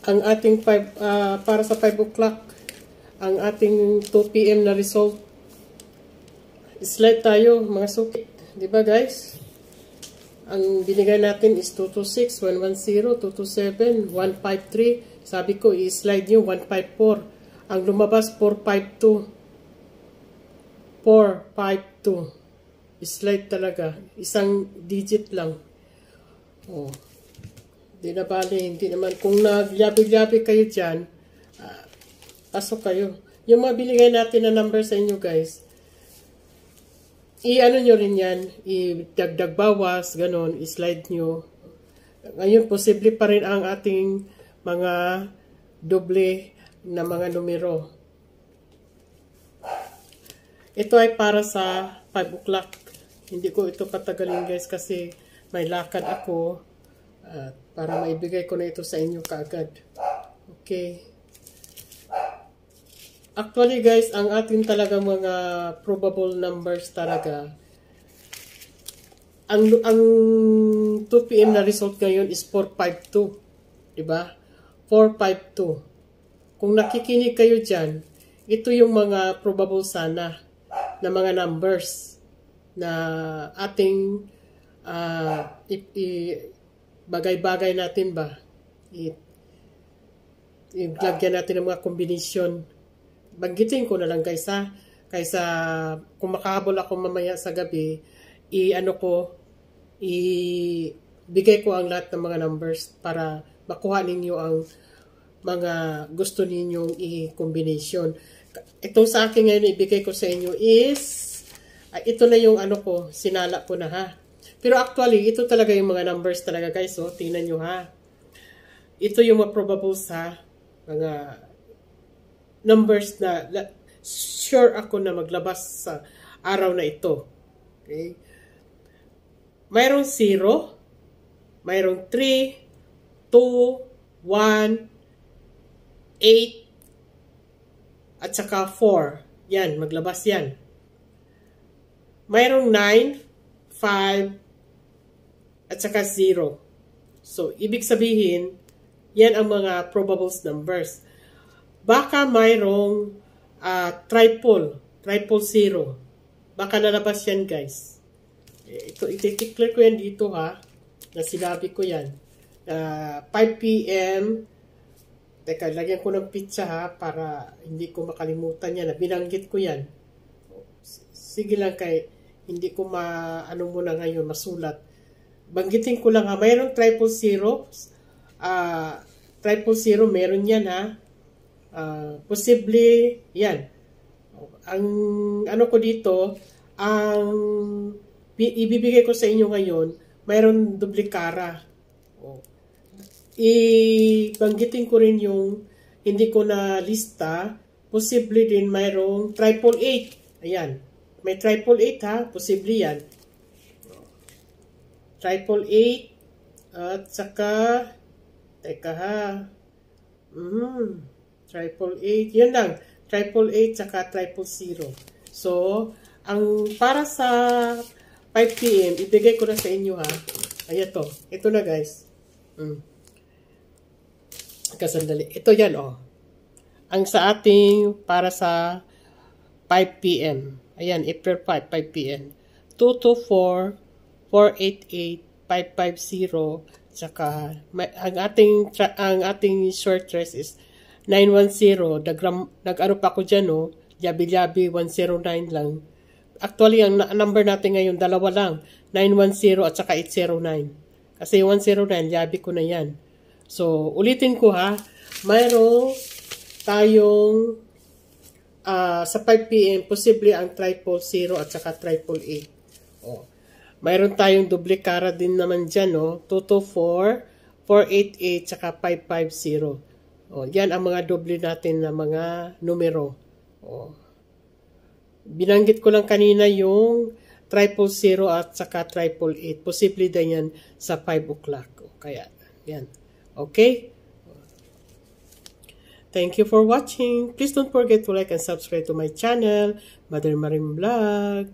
ang ating para sa 5 o'clock, ang ating 2 p.m. na result. Slide tayo, mga suki. Diba guys? Ang binigay natin is 226, 110, 227, 153. Sabi ko, i-slide nyo 154. Ang lumabas, 452. 452. Slide talaga. Isang digit lang. Oh. Hindi na bali. Hindi naman. Kung nagyabi-yabi kayo dyan, pasok kayo. Yung mga binigay natin na number sa inyo guys, i-ano nyo rin yan, i-dagdag bawas, ganon, i-slide nyo. Ngayon, posible pa rin ang ating mga doble na mga numero. Ito ay para sa 5 o'clock. Hindi ko ito patagalin guys kasi may lakad ako para maibigay ko na ito sa inyo kaagad. Okay. Actually guys, ang ating talaga mga probable numbers talaga, ang 2 p.m. na result ngayon is 452. Diba? 452. Kung nakikinig kayo dyan, ito yung mga probable sana na mga numbers na ating bagay-bagay natin ba? Ilagyan natin ng mga combination. Banggitin ko na lang guys ha. Kaysa kung makahabol ako mamaya sa gabi, bigay ko ang lahat ng mga numbers para makuha ninyo ang mga gusto ninyong i-combination. Ito sa akin ngayon ibigay ko sa inyo is, ito na yung sinala ko na ha. Pero actually, ito talaga yung mga numbers talaga guys. So, tingnan nyo ha. Ito yung mga probables ha. Mga numbers na sure ako na maglabas sa araw na ito. Okay? Mayroong 0, mayroong 3, 2, 1, 8, at saka 4. Yan, maglabas yan. Mayroong 9, 5, at saka 0. So, ibig sabihin, yan ang mga probables numbers. Baka mayroong triple 0. Baka nalabas yan guys. Ito, i-declare ko yan dito ha. Na sinabi ko yan. 5 p.m. Teka, lagyan ko ng pizza ha. Para hindi ko makalimutan yan. Binanggit ko yan. Sige lang kay hindi ko muna ngayon masulat. Banggitin ko lang ha. Mayroong 000. 000 meron yan ha. Posible, yan. Ang ko dito, ang ibibigay ko sa inyo ngayon, mayroon duplikara. Ibanggitin ko rin yung hindi ko na lista. Posible din mayroong 888. Ayan. May 888 ha. Posible yan. 888 at saka teka ha. 888. Yun lang. 888 saka 000. So, ang para sa 5 p.m. ibigay ko na sa inyo ha. Ayan to. Ito na guys. Kasandali. Ito yan Ang sa ating para sa 5 p.m. Ayan, April 5, 5 p.m. 224, 488, 550, saka ang ating short dress is 910. Nag-ano pa ako dyan, Yabi-yabi, 109 lang. Actually, ang number natin ngayon, dalawa lang. 910 at saka 809. Kasi 109, yabi ko na yan. So, ulitin ko ha. Mayroong tayong sa 5 p.m. posible ang 000 at saka 888. Mayroon tayong duplikara din naman dyan, 224, 488, saka 550. Yan ang mga doble natin na mga numero. Binanggit ko lang kanina yung 000 at saka 888. Posible din yan sa 5 o'clock. Kaya, yan. Okay? Thank you for watching. Please don't forget to like and subscribe to my channel, Mother Marim Vlog.